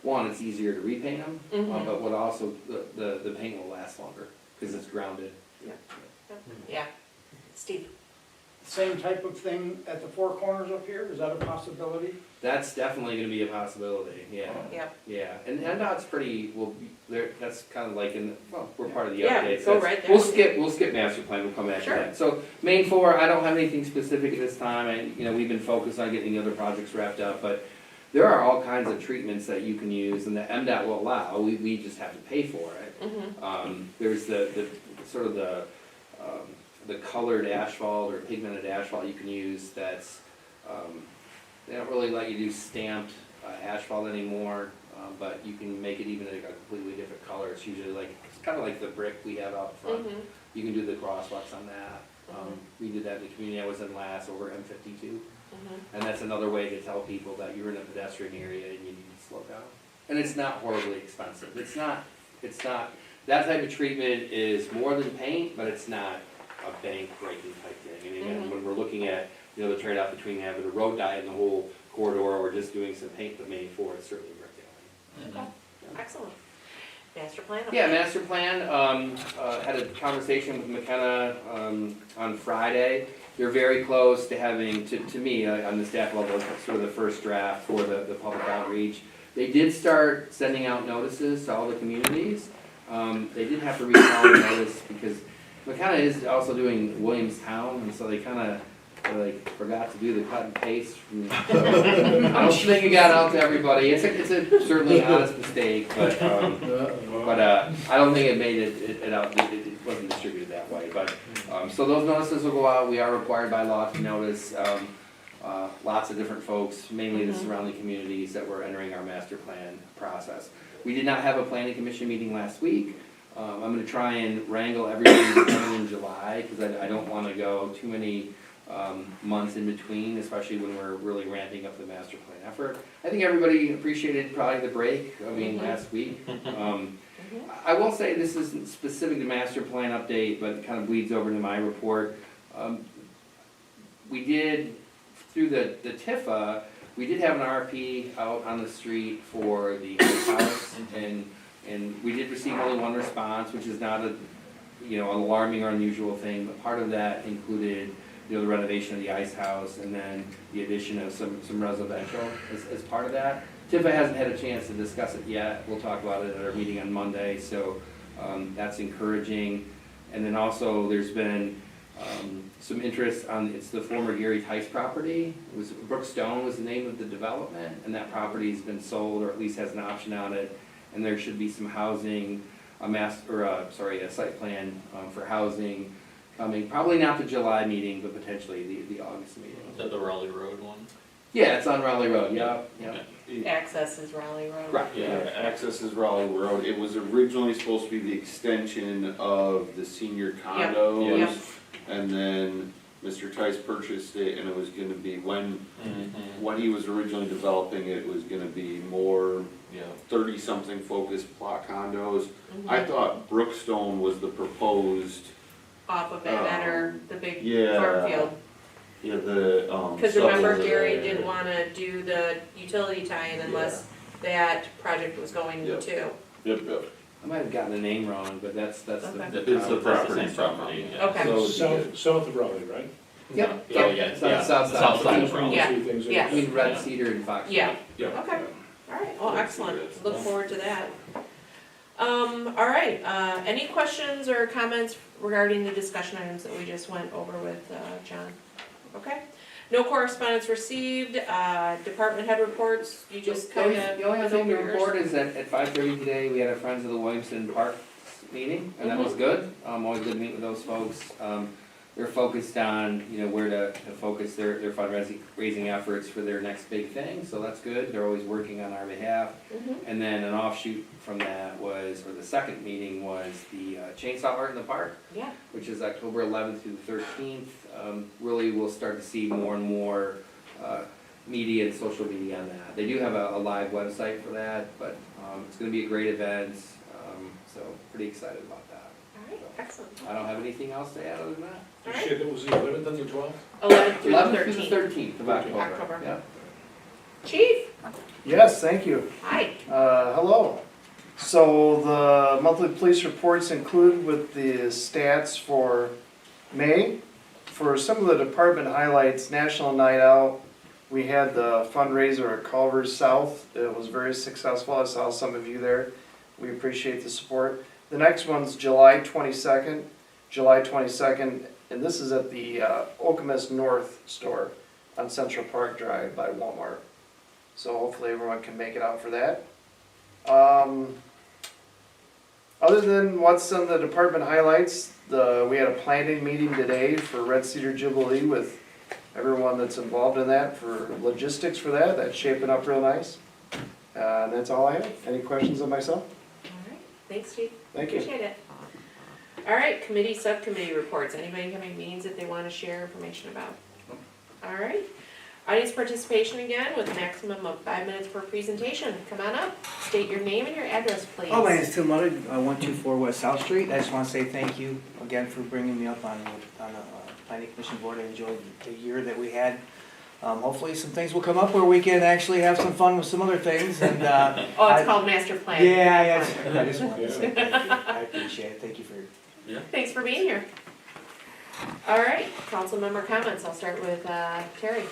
one, it's easier to repaint them, but what also, the paint will last longer, because it's grounded. yeah. Steve? Same type of thing at the four corners up here, is that a possibility? That's definitely gonna be a possibility, yeah. Yep. Yeah, and NDOT's pretty, that's kind of like we're part of the Yeah, updates. go That's- right there. We'll skip master plan, we'll come back to Sure. that. So, main four, I don't have anything specific at this time, and, you know, we've been focused on getting the other projects wrapped up, but there are all kinds of treatments that you can use, and that MDOT will allow, we just have to pay for it. There's the sort of the colored asphalt or pigmented asphalt you can use that's, they don't really let you do stamped asphalt anymore, but you can make it even a completely different color. It's usually like, it's kind of like the brick we have out front. You can do the crosswalks on that. We did that in the community I was in last over M52. And that's another way to tell people that you're in a pedestrian area and you need to slow down. And it's not horribly expensive. It's not, that type of treatment is more than paint, but it's not a bank breaking type thing. And again, when we're looking at, you know, the trade-off between having a road diet in the whole corridor or just doing some paint the main four, it's certainly worth it. Okay, excellent. Master plan? Yeah, master plan, had a conversation with McKenna, on Friday. They're very close to having, to me, on the staff level, sort of the first draft for the public outreach. They did start sending out notices to all the communities. They did have to recall the notice because McKenna is also doing Williamston, and so they kind of forgot to do the cut and paste. So, I don't think it got out to everybody. It's a certainly honest mistake, but I don't think it made it out. It wasn't distributed that way. But so those notices will go out. We are required by law to notice lots of different folks, mainly the surrounding communities that were entering our master plan process. We did not have a planning commission meeting last week. I'm gonna try and wrangle everything coming in July, because I don't wanna go too many months in between, especially when we're really ramping up the master plan effort. I think everybody appreciated probably the break, last week. I will say this isn't specific to master plan update, but it kind of bleeds over into my report. We did, through the TIFA, we did have an RFP out on the street for the house, and we did receive only one response, which is not an alarming or unusual thing, but part of that included, the renovation of the ice house, and then the addition of some residential as part of that. TIFA hasn't had a chance to discuss it yet. We'll talk about it at our meeting on Monday, so that's encouraging. And then also, there's been some interest on, it's the former Gary Tice property. It was Brookstone was the name of the development, and that property's been sold, or at least has an option on it. And there should be some housing, a site plan for housing coming. Probably not the July meeting, but potentially the August meeting. Is that the Raleigh Road one? Yeah, it's on Raleigh Road. Yeah. Access is Raleigh Road. Right. Yeah, access is Raleigh Road. It was originally supposed to be the extension of the senior condos. Yep. And then Mr. Tice purchased it, and it was gonna be, when he was originally developing it, was gonna be more 30-something focused plot condos. I thought Brookstone was the proposed. Off of Banner, the big Yeah. farm field. Yeah, the, Cause remember stuff over Gary there. didn't wanna do the utility tie-in unless that project was going Yep. to. Yep. I might have gotten the name wrong, but that's Okay. It's the property. Same property, yeah. Okay. So, South of Raleigh, right? Yep. Oh, yeah, South yeah, side. south side of Between Raleigh. the Yeah. two things. Yeah. I mean, Red Cedar and Fox. Yeah. Yeah. Okay, alright, well, Yeah. excellent, look forward to that. Alright, any questions or comments regarding the discussion items that we just went over with, John? Okay, no correspondence received, department head reports, you just The only kinda. the only other thing to went over report yours? is that at 5:30 today, we had a Friends of the Williamston Park meeting, and that was good. Always good to meet with those folks. They're focused on, where to focus their fundraising efforts for their next big thing, so that's good. They're always working on our behalf. And then an offshoot from that was, or the second meeting was the Chainsaw Art in the Park, Yeah, which is October 11th through the 13th. Really, we'll start to see more and more media and social media on that. They do have a live website for that, but it's gonna be a great event, so pretty excited about that. alright, excellent, I don't have anything else to add other than that. You alright, said it was the 11th and the 12th? 11 through the 11th through the 13th. 13th of October. October. Yep. Chief, Yes, thank you. hi, Hello. So the monthly police reports include with the stats for May. For some of the department highlights, National Night Out, we had the fundraiser at Culver's South. It was very successful. I saw some of you there. We appreciate the support. The next one's July 22nd. July 22nd, and this is at the Okemos North store on Central Park Drive by Walmart. So hopefully everyone can make it out for that. Other than what's on the department highlights, we had a planning meeting today for Red Cedar Jubilee with everyone that's involved in that for logistics for that. That's shaping up real nice. And that's all I have. Any questions of myself? alright, thanks Chief. Thank you. Appreciate it. Alright, committee, subcommittee reports, anybody having meetings that they wanna share information about? Alright, audience participation again with a maximum of 5 minutes per presentation, come on up, state your name and your address please. Oh, my name is Tim Lutter, 124 West South Street. I just want to say thank you again for bringing me up on the planning commission board. I enjoyed the year that we had. Hopefully some things will come up where we can actually have some fun with some other things and. Oh, it's called master plan. Yeah, I just wanted to say thank you. I appreciate it. Thank you for. Thanks for being here. Alright, council member comments, I'll start with Terry.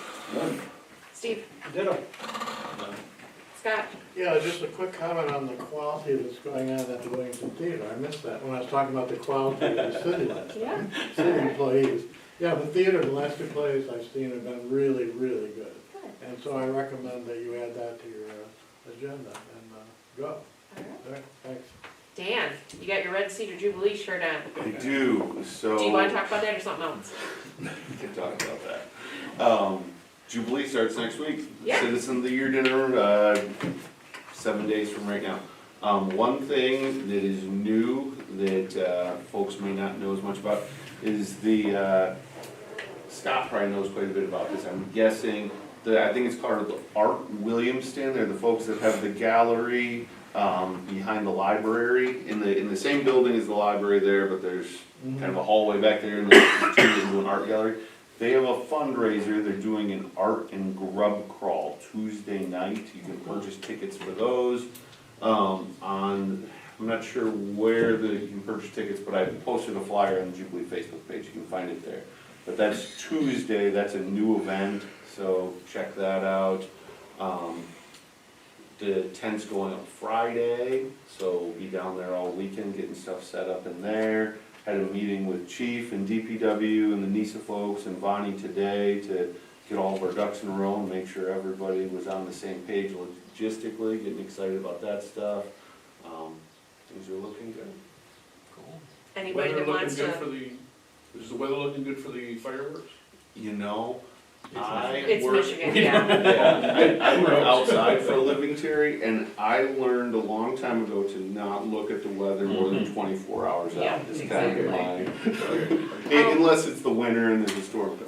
Steve, Ditto. Scott, Yeah, just a quick comment on the quality that's going on at the Williamston Theater. I missed that when I was talking about the quality of the city, yeah, city employees. Yeah, the theater, the last two plays I've seen have been really, really good. good, And so I recommend that you add that to your agenda and go. alright. All right, thanks. Dan, you got your Red Cedar Jubilee shirt on. I do, so. Do you wanna talk about that or something else? We can talk about that. Jubilee starts next week. Yeah. Citizen of the Year dinner, 7 days from right now. One thing that is new that folks may not know as much about is Scott probably knows quite a bit about this, I'm guessing. I think it's called the Art Williamston. They're the folks that have the gallery behind the library, in the same building as the library there, but there's kind of a hallway back there and it's turned into an art gallery. They have a fundraiser, they're doing an art and grub crawl Tuesday night. You can purchase tickets for those. I'm not sure where you can purchase tickets, but I posted a flyer on the Jubilee Facebook page, you can find it there. But that's Tuesday, that's a new event, so check that out. The tent's going up Friday, so we'll be down there all weekend getting stuff set up in there. Had a meeting with Chief and DPW and the NISA folks and Bonnie today to get all of our ducks in a row and make sure everybody was on the same page logistically, getting excited about that stuff. Things are looking good. Cool. Anybody that wants to. Is the weather looking good for the fireworks? You know, It's work- Michigan, yeah. I work outside for a living, Terry, and I learned a long time ago to not look at the weather more than 24 hours out. Yeah, It's kind of my, unless it's the winter and there's a storm coming.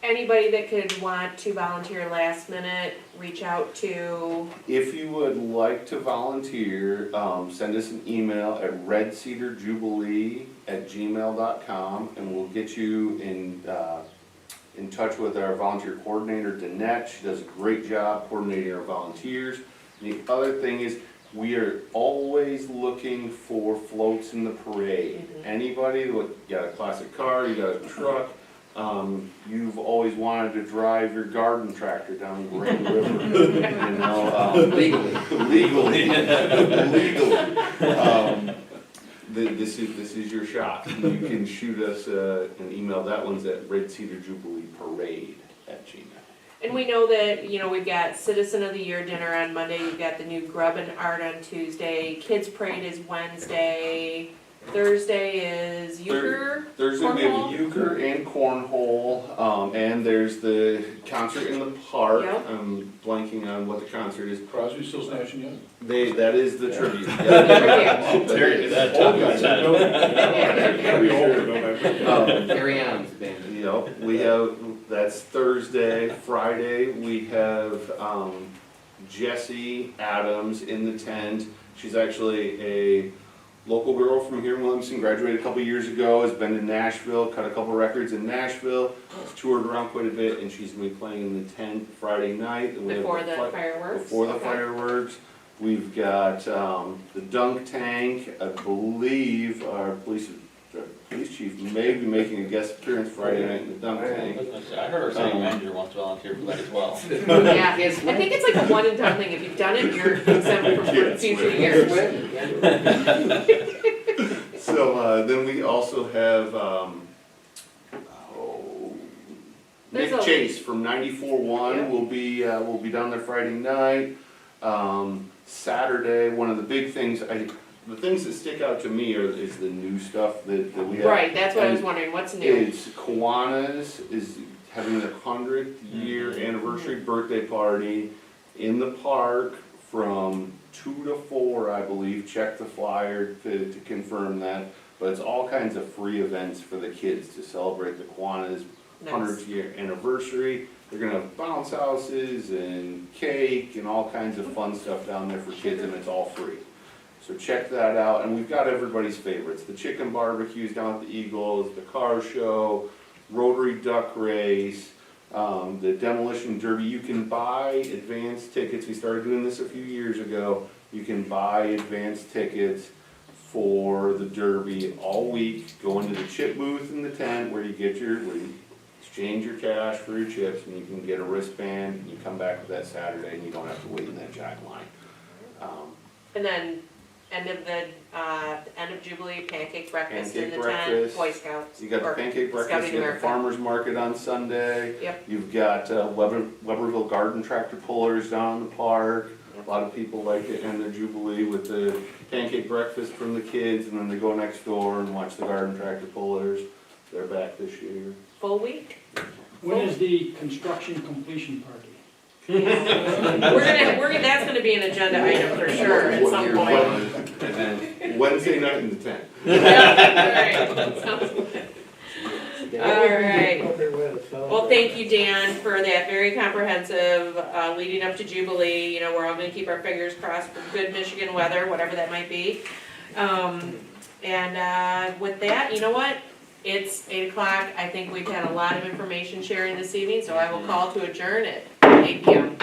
Anybody that could want to volunteer last minute, reach out to, If you would like to volunteer, send us an email at redcedarjubilee@gmail.com and we'll get you in touch with our volunteer coordinator, Danette. She does a great job coordinating our volunteers. And the other thing is, we are always looking for floats in the parade. Anybody, you got a classic car, you got a truck, you've always wanted to drive your garden tractor down Grand River, you know, legally. This is your shot. You can shoot us an email. That one's at redcedarjubileeparade@gmail.com. and we know that, you know, we've got Citizen of the Year dinner on Monday, you've got the new Grub and Art on Tuesday, Kids Parade is Wednesday, Thursday is euchre, Thursday we cornhole. have euchre and cornhole, and there's the concert in the park. Yep. I'm blanking on what the concert is. Crosby, Stills, Nash and Young? That is the tribute. Terry did that time. Carry on, band. Yep, we have, that's Thursday. Friday, we have Jessie Adams in the tent. She's actually a local girl from here in Williamston, graduated a couple years ago, has been to Nashville, cut a couple records in Nashville, has toured around quite a bit, and she's gonna be playing in the tent Friday night. And we have Before the fireworks? Before the Okay. fireworks. We've got the dunk tank. I believe our police chief may be making a guest appearance Friday night in the dunk tank. I heard our city manager wants to volunteer for that as well. Yeah, I think it's like a one and done thing, if you've done it, you're exempt from Can't future swim. years. So then we also have There's Nick a- Chase from 94.1 Yep. will be down there Friday night. Saturday, one of the big things, the things that stick out to me is the new stuff that we have. Right, that's what I was And wondering, what's new? It's Kiwanis is having their 100th year anniversary birthday party in the park from 2 to 4, I believe. Check the flyer to confirm that. But it's all kinds of free events for the kids to celebrate the Kiwanis 100th year anniversary. They're gonna have bounce houses and cake and all kinds of fun stuff down there for kids, and it's all free. So check that out, and we've got everybody's favorites. The chicken barbecues down at the Eagles, the car show, Rotary Duck Race, the demolition derby. You can buy advance tickets. We started doing this a few years ago. You can buy advance tickets for the derby all week. Go into the chip booth in the tent where you exchange your cash for your chips, and you can get a wristband, and you come back with that Saturday, and you don't have to wait in that giant line. And then, end of Jubilee, pancake breakfast in Pancake the tent, breakfast. Boy Scouts. So you got the or pancake breakfast, Scouting you got the America. farmer's market on Sunday. Yep. You've got Weberville garden tractor pullers down in the park. A lot of people like to end their Jubilee with the pancake breakfast from the kids, and then they go next door and watch the garden tractor pullers. They're back this year. Full week? When is the construction completion party? That's gonna be an agenda item for sure at some point. And then Wednesday night in the tent. Yeah, alright, sounds good. Alright, well, thank you, Dan, for that very comprehensive, leading up to Jubilee. You know, we're all gonna keep our fingers crossed for good Michigan weather, whatever that might be. With that, you know what? It's 8 o'clock. I think we've had a lot of information sharing this evening, so I will call to adjourn at 8 p.m.